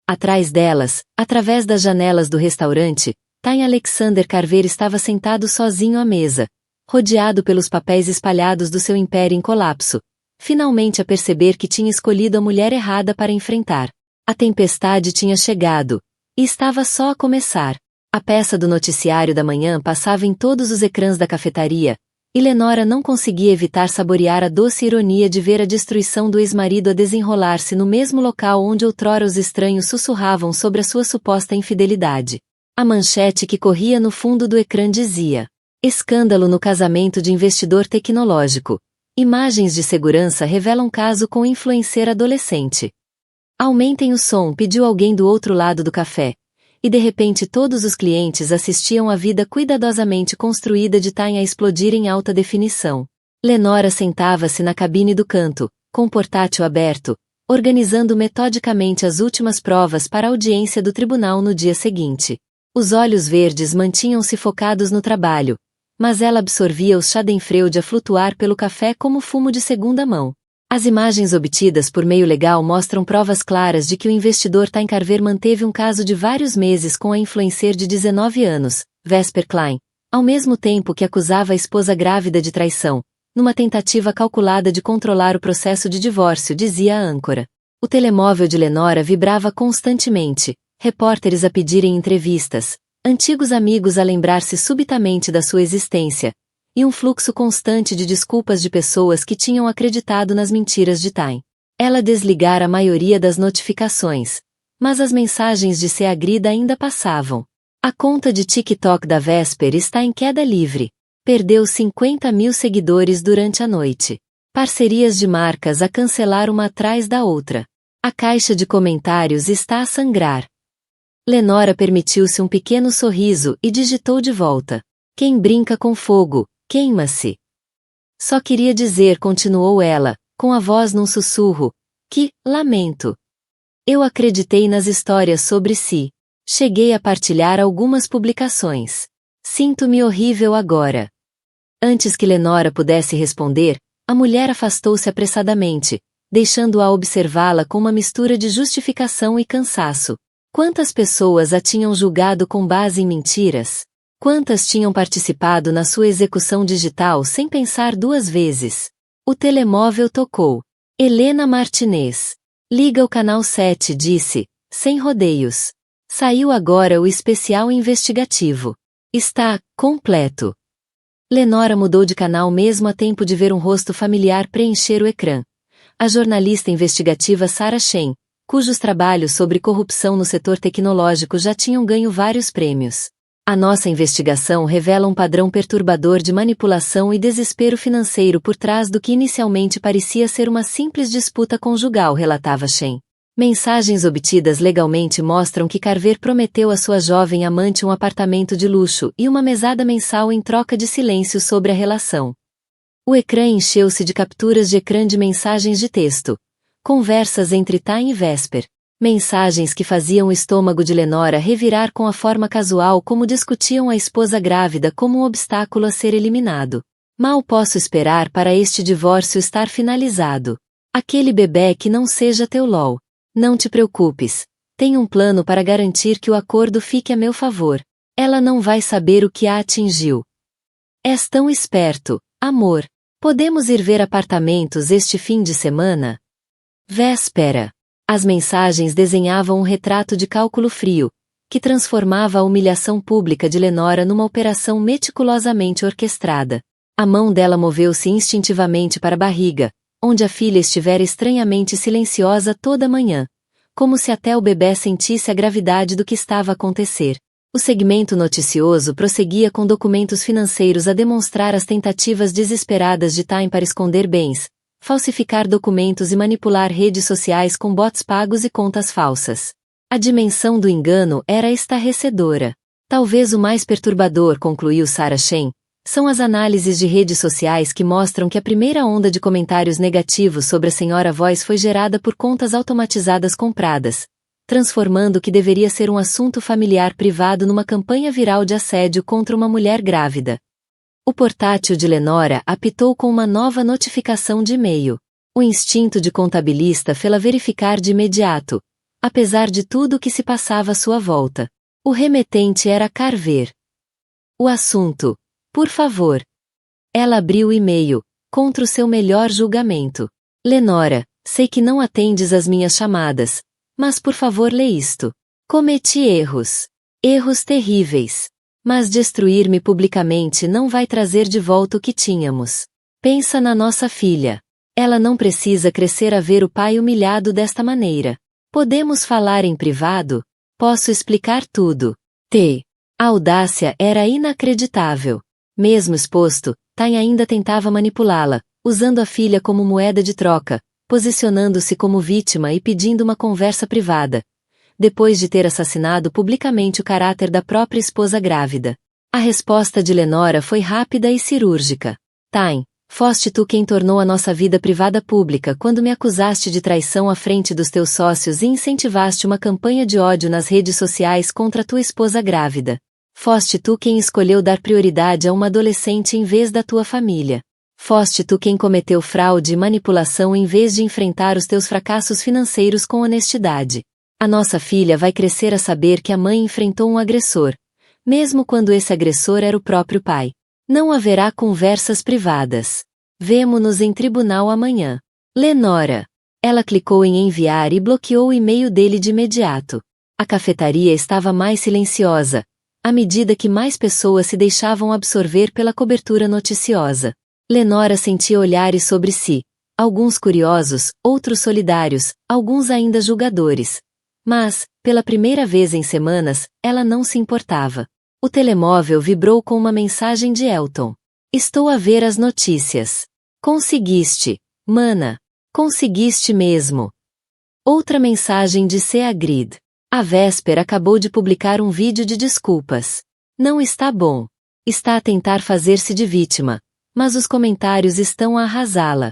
A: Atrás delas, através das janelas do restaurante, Ty Alexander Carver estava sentado sozinho à mesa, rodeado pelos papéis espalhados do seu império em colapso, finalmente a perceber que tinha escolhido a mulher errada para enfrentar. A tempestade tinha chegado, e estava só a começar. A peça do noticiário da manhã passava em todos os ecrãs da cafetaria, e Lenora não conseguia evitar saborear a doce ironia de ver a destruição do ex-marido a desenrolar-se no mesmo local onde outrora os estranhos sussurravam sobre a sua suposta infidelidade. A manchete que corria no fundo do ecrã dizia: Escândalo no casamento de investidor tecnológico. Imagens de segurança revelam caso com influencer adolescente. Aumentem o som, pediu alguém do outro lado do café. E de repente todos os clientes assistiam à vida cuidadosamente construída de Ty a explodir em alta definição. Lenora sentava-se na cabine do canto, com o portátil aberto, organizando metodicamente as últimas provas para a audiência do tribunal no dia seguinte. Os olhos verdes mantinham-se focados no trabalho, mas ela absorvia o Schadenfreude a flutuar pelo café como fumo de segunda mão. As imagens obtidas por meio legal mostram provas claras de que o investidor Ty Carver manteve um caso de vários meses com a influencer de 19 anos, Vesper Klein, ao mesmo tempo que acusava a esposa grávida de traição, numa tentativa calculada de controlar o processo de divórcio, dizia a âncora. O telemóvel de Lenora vibrava constantemente, repórteres a pedirem entrevistas, antigos amigos a lembrar-se subitamente da sua existência, e um fluxo constante de desculpas de pessoas que tinham acreditado nas mentiras de Ty. Ela desligara a maioria das notificações, mas as mensagens de Seagrida ainda passavam. A conta de TikTok da Vesper está em queda livre. Perdeu 50.000 seguidores durante a noite. Parcerias de marcas a cancelar uma atrás da outra. A caixa de comentários está a sangrar. Lenora permitiu-se um pequeno sorriso e digitou de volta. Quem brinca com fogo, queima-se. Só queria dizer, continuou ela, com a voz num sussurro, que, lamento. Eu acreditei nas histórias sobre si. Cheguei a partilhar algumas publicações. Sinto-me horrível agora. Antes que Lenora pudesse responder, a mulher afastou-se apressadamente, deixando-a observá-la com uma mistura de justificação e cansaço. Quantas pessoas a tinham julgado com base em mentiras? Quantas tinham participado na sua execução digital sem pensar duas vezes? O telemóvel tocou. Helena Martinez. Liga o canal 7, disse, sem rodeios. Saiu agora o especial investigativo. Está completo. Lenora mudou de canal mesmo a tempo de ver um rosto familiar preencher o ecrã. A jornalista investigativa Sarah Shen, cujos trabalhos sobre corrupção no setor tecnológico já tinham ganho vários prêmios. A nossa investigação revela um padrão perturbador de manipulação e desespero financeiro por trás do que inicialmente parecia ser uma simples disputa conjugal, relatava Shen. Mensagens obtidas legalmente mostram que Carver prometeu à sua jovem amante um apartamento de luxo e uma mesada mensal em troca de silêncio sobre a relação. O ecrã encheu-se de capturas de ecrã de mensagens de texto. Conversas entre Time e Vesper. Mensagens que faziam o estômago de Lenora revirar com a forma casual como discutiam a esposa grávida como um obstáculo a ser eliminado. Mal posso esperar para este divórcio estar finalizado. Aquele bebê que não seja teu LOL. Não te preocupes. Tenho um plano para garantir que o acordo fique a meu favor. Ela não vai saber o que a atingiu. És tão esperto, amor. Podemos ir ver apartamentos este fim de semana? Véspera. As mensagens desenhavam um retrato de cálculo frio, que transformava a humilhação pública de Lenora numa operação meticulosamente orquestrada. A mão dela moveu-se instintivamente para a barriga, onde a filha estivera estranhamente silenciosa toda a manhã, como se até o bebê sentisse a gravidade do que estava a acontecer. O segmento noticioso prosseguia com documentos financeiros a demonstrar as tentativas desesperadas de Time para esconder bens, falsificar documentos e manipular redes sociais com bots pagos e contas falsas. A dimensão do engano era estarrecedora. Talvez o mais perturbador, concluiu Sarah Shen, são as análises de redes sociais que mostram que a primeira onda de comentários negativos sobre a Senhora Voice foi gerada por contas automatizadas compradas, transformando o que deveria ser um assunto familiar privado numa campanha viral de assédio contra uma mulher grávida. O portátil de Lenora apitou com uma nova notificação de e-mail. O instinto de contabilista fê-la verificar de imediato, apesar de tudo o que se passava à sua volta. O remetente era Carver. O assunto. Por favor. Ela abriu o e-mail, contra o seu melhor julgamento. Lenora, sei que não atendes às minhas chamadas, mas por favor lê isto. Cometi erros. Erros terríveis. Mas destruir-me publicamente não vai trazer de volta o que tínhamos. Pensa na nossa filha. Ela não precisa crescer a ver o pai humilhado desta maneira. Podemos falar em privado? Posso explicar tudo. A audácia era inacreditável. Mesmo exposto, Time ainda tentava manipulá-la, usando a filha como moeda de troca, posicionando-se como vítima e pedindo uma conversa privada, depois de ter assassinado publicamente o caráter da própria esposa grávida. A resposta de Lenora foi rápida e cirúrgica. Time, foste tu quem tornou a nossa vida privada pública quando me acusaste de traição à frente dos teus sócios e incentivaste uma campanha de ódio nas redes sociais contra tua esposa grávida. Foste tu quem escolheu dar prioridade a uma adolescente em vez da tua família. Foste tu quem cometeu fraude e manipulação em vez de enfrentar os teus fracassos financeiros com honestidade. A nossa filha vai crescer a saber que a mãe enfrentou um agressor, mesmo quando esse agressor era o próprio pai. Não haverá conversas privadas. Vemo-nos em tribunal amanhã. Lenora. Ela clicou em enviar e bloqueou o e-mail dele de imediato. A cafetaria estava mais silenciosa, à medida que mais pessoas se deixavam absorver pela cobertura noticiosa. Lenora sentia olhares sobre si, alguns curiosos, outros solidários, alguns ainda julgadores. Mas, pela primeira vez em semanas, ela não se importava. O telemóvel vibrou com uma mensagem de Elton. Estou a ver as notícias. Conseguiste, mana. Conseguiste mesmo. Outra mensagem de Sea Grid. A Vesper acabou de publicar um vídeo de desculpas. Não está bom. Está a tentar fazer-se de vítima, mas os comentários estão a arrasá-la.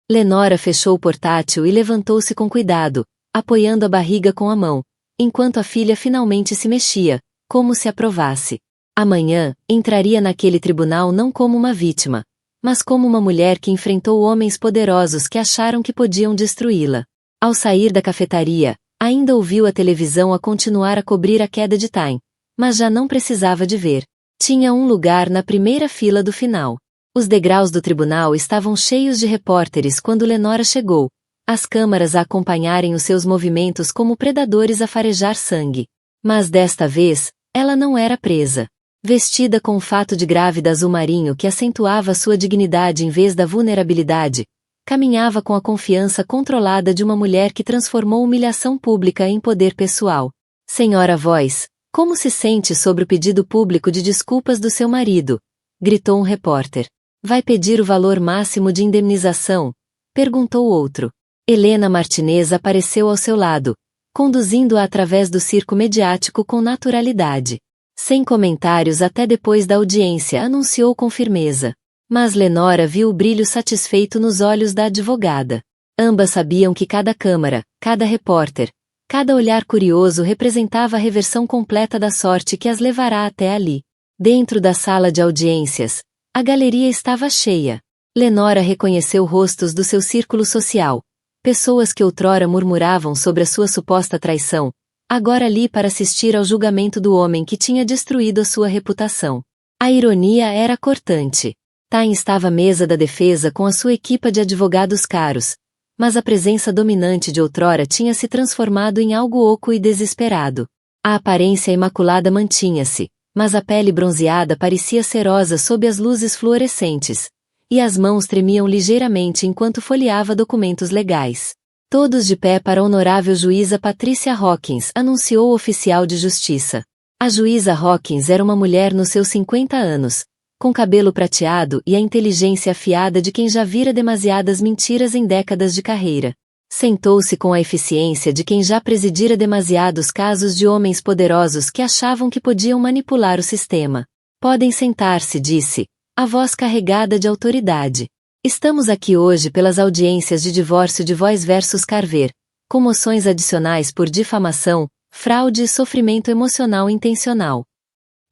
A: Lenora fechou o portátil e levantou-se com cuidado, apoiando a barriga com a mão, enquanto a filha finalmente se mexia, como se aprovasse. Amanhã, entraria naquele tribunal não como uma vítima, mas como uma mulher que enfrentou homens poderosos que acharam que podiam destruí-la. Ao sair da cafetaria, ainda ouviu a televisão a continuar a cobrir a queda de Time, mas já não precisava de ver. Tinha um lugar na primeira fila do final. Os degraus do tribunal estavam cheios de repórteres quando Lenora chegou, as câmaras a acompanharem os seus movimentos como predadores a farejar sangue. Mas desta vez, ela não era presa. Vestida com um fato de grávida azul marinho que acentuava sua dignidade em vez da vulnerabilidade, caminhava com a confiança controlada de uma mulher que transformou humilhação pública em poder pessoal. Senhora Voice, como se sente sobre o pedido público de desculpas do seu marido? Gritou um repórter. Vai pedir o valor máximo de indemnização? Perguntou outro. Helena Martinez apareceu ao seu lado, conduzindo-a através do circo mediático com naturalidade. Sem comentários até depois da audiência, anunciou com firmeza. Mas Lenora viu o brilho satisfeito nos olhos da advogada. Ambas sabiam que cada câmara, cada repórter, cada olhar curioso representava a reversão completa da sorte que as levará até ali. Dentro da sala de audiências, a galeria estava cheia. Lenora reconheceu rostos do seu círculo social. Pessoas que outrora murmuravam sobre a sua suposta traição, agora ali para assistir ao julgamento do homem que tinha destruído a sua reputação. A ironia era cortante. Tain estava à mesa da defesa com a sua equipa de advogados caros, mas a presença dominante de outrora tinha se transformado em algo oco e desesperado. A aparência imaculada mantinha-se, mas a pele bronzeada parecia serosa sob as luzes fluorescentes, e as mãos tremiam ligeiramente enquanto folheava documentos legais. Todos de pé para a honorável juíza Patricia Hawkins, anunciou o oficial de justiça. A juíza Hawkins era uma mulher nos seus 50 anos, com cabelo prateado e a inteligência afiada de quem já vira demasiadas mentiras em décadas de carreira. Sentou-se com a eficiência de quem já presidira demasiados casos de homens poderosos que achavam que podiam manipular o sistema. Podem sentar-se, disse, a voz carregada de autoridade. Estamos aqui hoje pelas audiências de divórcio de Voz versus Carver, com moções adicionais por difamação, fraude e sofrimento emocional intencional.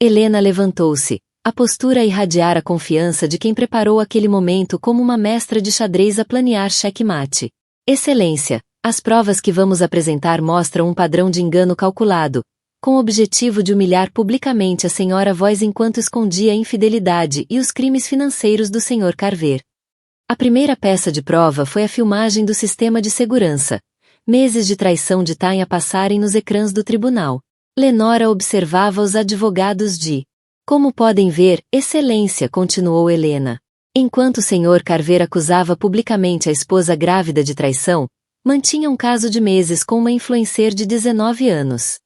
A: Helena levantou-se, a postura a irradiar a confiança de quem preparou aquele momento como uma mestra de xadrez a planear checkmate. Excelência, as provas que vamos apresentar mostram um padrão de engano calculado, com o objetivo de humilhar publicamente a senhora Voz enquanto escondia a infidelidade e os crimes financeiros do Sr. Carver. A primeira peça de prova foi a filmagem do sistema de segurança, meses de traição de Tain a passarem nos ecrãs do tribunal. Lenora observava os advogados de... Como podem ver, Excelência, continuou Helena. Enquanto o Sr. Carver acusava publicamente a esposa grávida de traição, mantinha um caso de meses com uma influencer de 19 anos.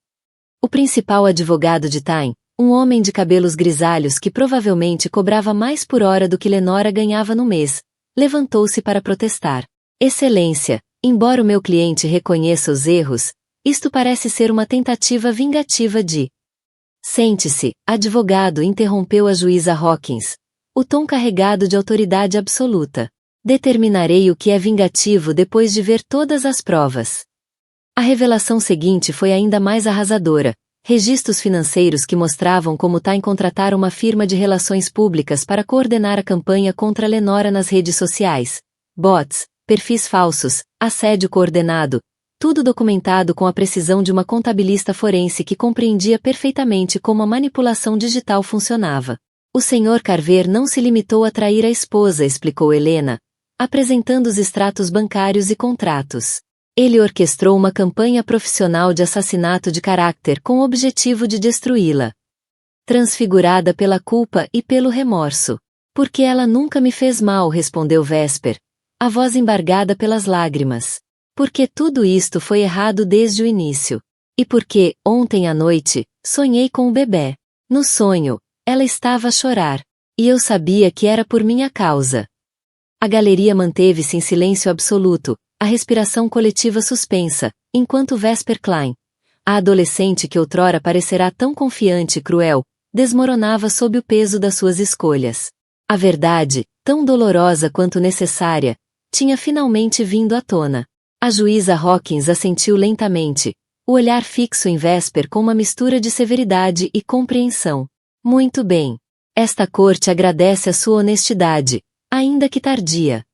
A: O principal advogado de Tain, um homem de cabelos grisalhos que provavelmente cobrava mais por hora do que Lenora ganhava no mês, levantou-se para protestar. Excelência, embora o meu cliente reconheça os erros, isto parece ser uma tentativa vingativa de... Sente-se, advogado, interrompeu a juíza Hawkins, o tom carregado de autoridade absoluta. Determinarei o que é vingativo depois de ver todas as provas. A revelação seguinte foi ainda mais arrasadora. Registros financeiros que mostravam como Tain contratara uma firma de relações públicas para coordenar a campanha contra Lenora nas redes sociais. Bots, perfis falsos, assédio coordenado, tudo documentado com a precisão de uma contabilista forense que compreendia perfeitamente como a manipulação digital funcionava. O Sr. Carver não se limitou a trair a esposa, explicou Helena, apresentando os extratos bancários e contratos. Ele orquestrou uma campanha profissional de assassinato de caráter com o objetivo de destruí-la. Transfigurada pela culpa e pelo remorso. Porque ela nunca me fez mal, respondeu Vesper, a voz embargada pelas lágrimas. Porque tudo isto foi errado desde o início. E porque, ontem à noite, sonhei com o bebê. No sonho, ela estava a chorar. E eu sabia que era por minha causa. A galeria manteve-se em silêncio absoluto, a respiração coletiva suspensa, enquanto Vesper Klein, a adolescente que outrora parecerá tão confiante e cruel, desmoronava sob o peso das suas escolhas. A verdade, tão dolorosa quanto necessária, tinha finalmente vindo à tona. A juíza Hawkins assentiu lentamente, o olhar fixo em Vesper com uma mistura de severidade e compreensão. Muito bem. Esta corte agradece a sua honestidade, ainda que tardia.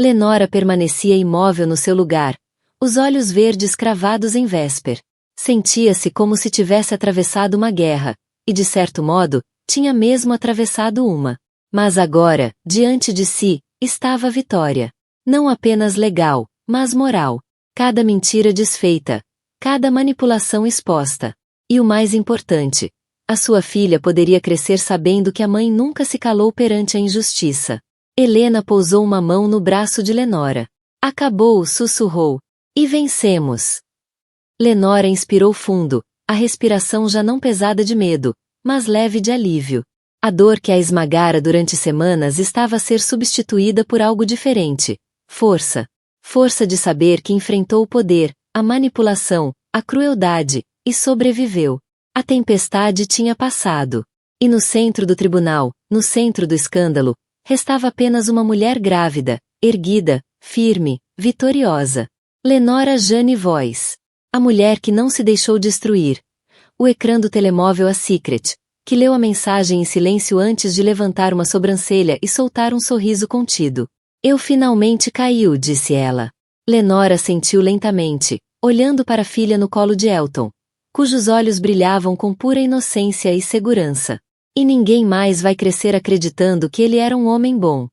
A: Lenora permanecia imóvel no seu lugar, os olhos verdes cravados em Vesper. Sentia-se como se tivesse atravessado uma guerra, e de certo modo, tinha mesmo atravessado uma. Mas agora, diante de si, estava a vitória. Não apenas legal, mas moral. Cada mentira desfeita, cada manipulação exposta. E o mais importante, a sua filha poderia crescer sabendo que a mãe nunca se calou perante a injustiça. Helena pousou uma mão no braço de Lenora. Acabou, sussurrou. E vencemos. Lenora inspirou fundo, a respiração já não pesada de medo, mas leve de alívio. A dor que a esmagara durante semanas estava a ser substituída por algo diferente. Força. Força de saber que enfrentou o poder, a manipulação, a crueldade, e sobreviveu. A tempestade tinha passado. E no centro do tribunal, no centro do escândalo, restava apenas uma mulher grávida, erguida, firme, vitoriosa. Lenora Jane Voice. A mulher que não se deixou destruir. O ecrã do telemóvel a Secret, que leu a mensagem em silêncio antes de levantar uma sobrancelha e soltar um sorriso contido. Eu finalmente caiu, disse ela. Lenora sentiu lentamente, olhando para a filha no colo de Elton, cujos olhos brilhavam com pura inocência e segurança. E ninguém mais vai crescer acreditando que ele era um homem bom.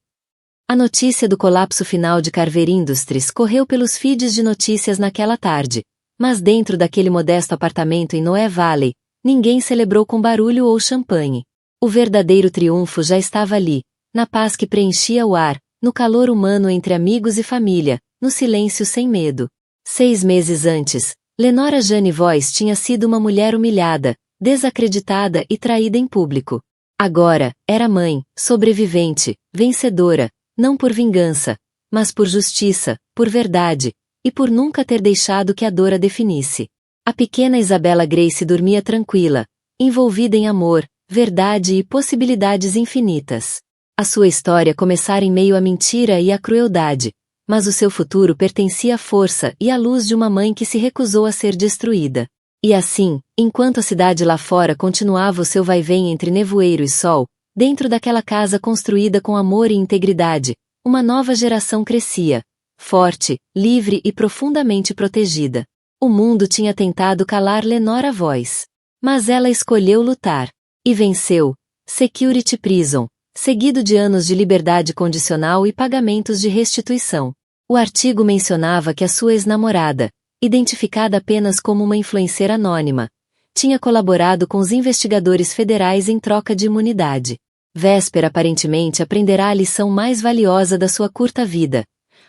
A: A notícia do colapso final de Carver Industries correu pelos feeds de notícias naquela tarde, mas dentro daquele modesto apartamento em Noé Valley, ninguém celebrou com barulho ou champanhe. O verdadeiro triunfo já estava ali, na paz que preenchia o ar, no calor humano entre amigos e família, no silêncio sem medo. 6 meses antes, Lenora Jane Voice tinha sido uma mulher humilhada, desacreditada e traída em público. Agora, era mãe, sobrevivente, vencedora, não por vingança, mas por justiça, por verdade, e por nunca ter deixado que a dor a definisse. A pequena Isabella Grace dormia tranquila, envolvida em amor, verdade e possibilidades infinitas. A sua história começara em meio à mentira e à crueldade, mas o seu futuro pertencia à força e à luz de uma mãe que se recusou a ser destruída. E assim, enquanto a cidade lá fora continuava o seu vai-vem entre nevoeiro e sol, dentro daquela casa construída com amor e integridade, uma nova geração crescia, forte, livre e profundamente protegida. O mundo tinha tentado calar Lenora Voice. Mas ela escolheu lutar. E venceu. Security Prison, seguido de anos de liberdade condicional e pagamentos de restituição. O artigo mencionava que a sua ex-namorada, identificada apenas como uma influencer anônima, tinha colaborado com os investigadores federais em troca de imunidade. Vesper aparentemente aprenderá a lição mais valiosa da sua curta vida.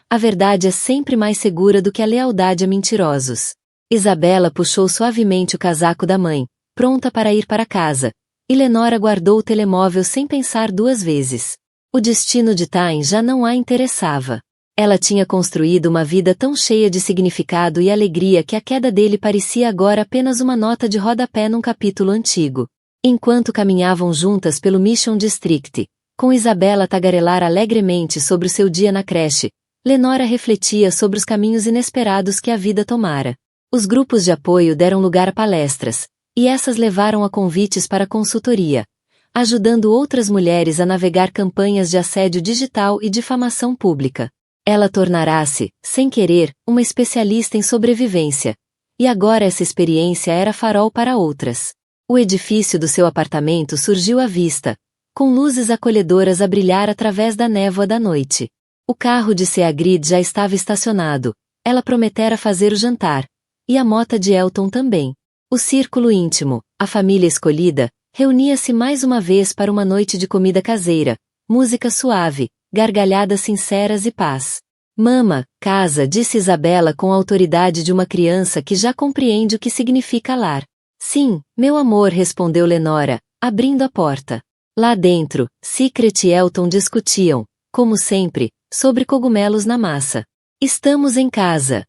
A: A verdade é sempre mais segura do que a lealdade a mentirosos. Isabella puxou suavemente o casaco da mãe, pronta para ir para casa, e Lenora guardou o telemóvel sem pensar 2 vezes. O destino de Tyne já não a interessava. Ela tinha construído uma vida tão cheia de significado e alegria que a queda dele parecia agora apenas uma nota de rodapé num capítulo antigo. Enquanto caminhavam juntas pelo Mission District, com Isabella a tagarelar alegremente sobre o seu dia na creche, Lenora refletia sobre os caminhos inesperados que a vida tomara. Os grupos de apoio deram lugar a palestras, e essas levaram a convites para consultoria, ajudando outras mulheres a navegar campanhas de assédio digital e difamação pública. Ela tornará-se, sem querer, uma especialista em sobrevivência. E agora essa experiência era farol para outras. O edifício do seu apartamento surgiu à vista, com luzes acolhedoras a brilhar através da névoa da noite. O carro de Seagrid já estava estacionado. Ela prometera fazer o jantar. E a mota de Elton também. O círculo íntimo, a família escolhida, reunia-se mais uma vez para uma noite de comida caseira, música suave, gargalhadas sinceras e paz. Mama, casa, disse Isabella com a autoridade de uma criança que já compreende o que significa lar. Sim, meu amor, respondeu Lenora, abrindo a porta. Lá dentro, Secret e Elton discutiam, como sempre, sobre cogumelos na massa. Estamos em casa.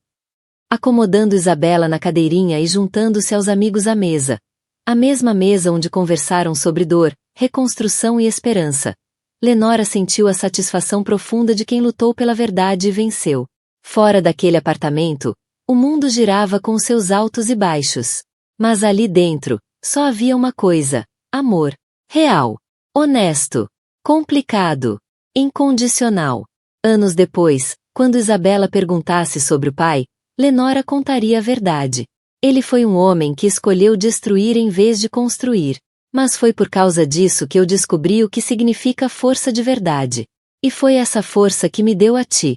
A: Acomodando Isabella na cadeirinha e juntando-se aos amigos à mesa. A mesma mesa onde conversaram sobre dor, reconstrução e esperança. Lenora sentiu a satisfação profunda de quem lutou pela verdade e venceu. Fora daquele apartamento, o mundo girava com seus altos e baixos. Mas ali dentro, só havia uma coisa: amor. Real. Honesto. Complicado. Incondicional. Anos depois, quando Isabella perguntasse sobre o pai, Lenora contaria a verdade. Ele foi um homem que escolheu destruir em vez de construir. Mas foi por causa disso que eu descobri o que significa força de verdade. E foi essa força que me deu a ti.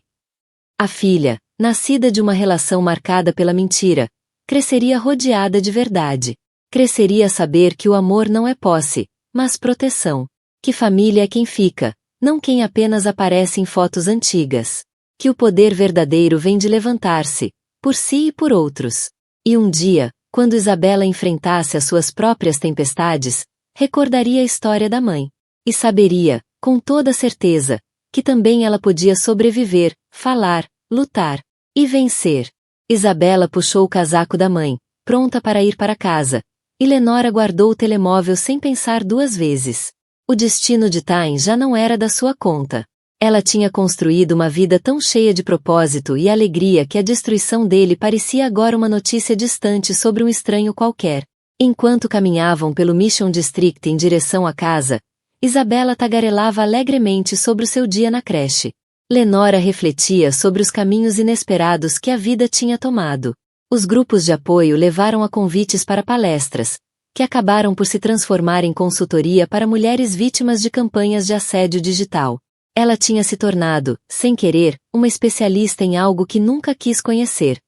A: A filha, nascida de uma relação marcada pela mentira, cresceria rodeada de verdade. Cresceria a saber que o amor não é posse, mas proteção. Que família é quem fica, não quem apenas aparece em fotos antigas. Que o poder verdadeiro vem de levantar-se, por si e por outros. E um dia, quando Isabella enfrentasse as suas próprias tempestades, recordaria a história da mãe. E saberia, com toda certeza, que também ela podia sobreviver, falar, lutar. E vencer. Isabela puxou o casaco da mãe, pronta para ir para casa, e Lenora guardou o telemóvel sem pensar duas vezes. O destino de Tain já não era da sua conta. Ela tinha construído uma vida tão cheia de propósito e alegria que a destruição dele parecia agora uma notícia distante sobre um estranho qualquer. Enquanto caminhavam pelo Mission District em direção à casa, Isabela tagarelava alegremente sobre o seu dia na creche. Lenora refletia sobre os caminhos inesperados que a vida tinha tomado. Os grupos de apoio levaram a convites para palestras, que acabaram por se transformar em consultoria para mulheres vítimas de campanhas de assédio digital. Ela tinha se tornado, sem querer, uma especialista em algo que nunca quis conhecer.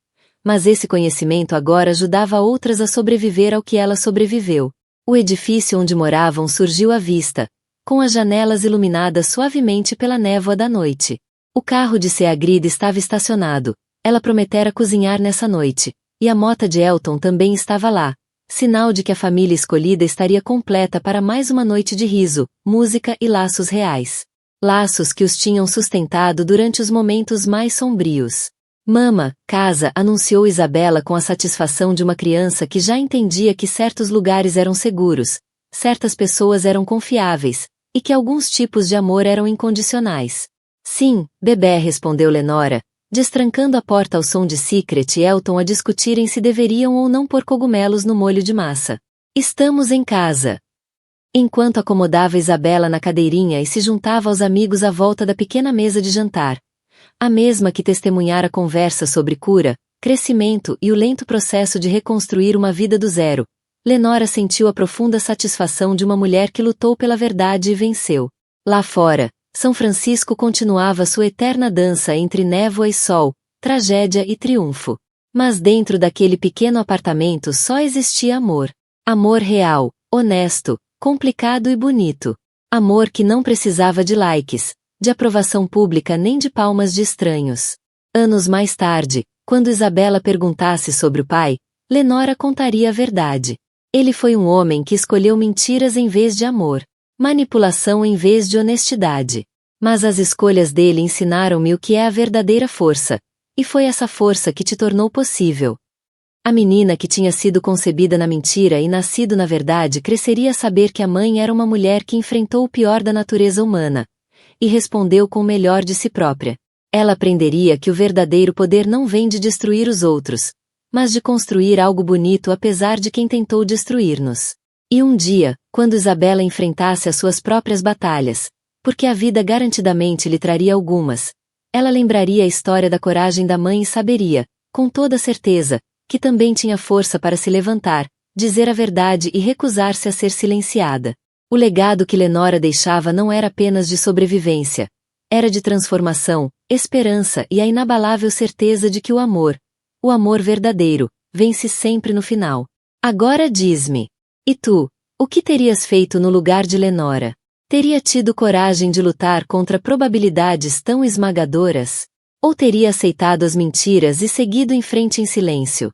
A: Mas esse conhecimento agora ajudava outras a sobreviver ao que ela sobreviveu. O edifício onde moravam surgiu à vista, com as janelas iluminadas suavemente pela névoa da noite. O carro de Seagrid estava estacionado. Ela prometera cozinhar nessa noite, e a mota de Elton também estava lá, sinal de que a família escolhida estaria completa para mais uma noite de riso, música e laços reais. Laços que os tinham sustentado durante os momentos mais sombrios. Mama, casa, anunciou Isabela com a satisfação de uma criança que já entendia que certos lugares eram seguros, certas pessoas eram confiáveis, e que alguns tipos de amor eram incondicionais. Sim, bebê, respondeu Lenora, destrancando a porta ao som de Secret e Elton a discutirem se deveriam ou não pôr cogumelos no molho de massa. Estamos em casa. Enquanto acomodava Isabela na cadeirinha e se juntava aos amigos à volta da pequena mesa de jantar, a mesma que testemunhara conversa sobre cura, crescimento e o lento processo de reconstruir uma vida do zero, Lenora sentiu a profunda satisfação de uma mulher que lutou pela verdade e venceu. Lá fora, São Francisco continuava sua eterna dança entre névoa e sol, tragédia e triunfo. Mas dentro daquele pequeno apartamento só existia amor. Amor real, honesto, complicado e bonito. Amor que não precisava de likes, de aprovação pública nem de palmas de estranhos. Anos mais tarde, quando Isabela perguntasse sobre o pai, Lenora contaria a verdade. Ele foi um homem que escolheu mentiras em vez de amor. Manipulação em vez de honestidade. Mas as escolhas dele ensinaram-me o que é a verdadeira força, e foi essa força que te tornou possível. A menina que tinha sido concebida na mentira e nascido na verdade cresceria a saber que a mãe era uma mulher que enfrentou o pior da natureza humana, e respondeu com o melhor de si própria. Ela aprenderia que o verdadeiro poder não vem de destruir os outros, mas de construir algo bonito apesar de quem tentou destruir-nos. E um dia, quando Isabela enfrentasse as suas próprias batalhas, porque a vida garantidamente lhe traria algumas, ela lembraria a história da coragem da mãe e saberia, com toda certeza, que também tinha força para se levantar, dizer a verdade e recusar-se a ser silenciada. O legado que Lenora deixava não era apenas de sobrevivência, era de transformação, esperança e a inabalável certeza de que o amor verdadeiro, vence sempre no final. Agora diz-me. E tu, o que terias feito no lugar de Lenora? Teria tido coragem de lutar contra probabilidades tão esmagadoras? Ou teria aceitado as mentiras e seguido em frente em silêncio?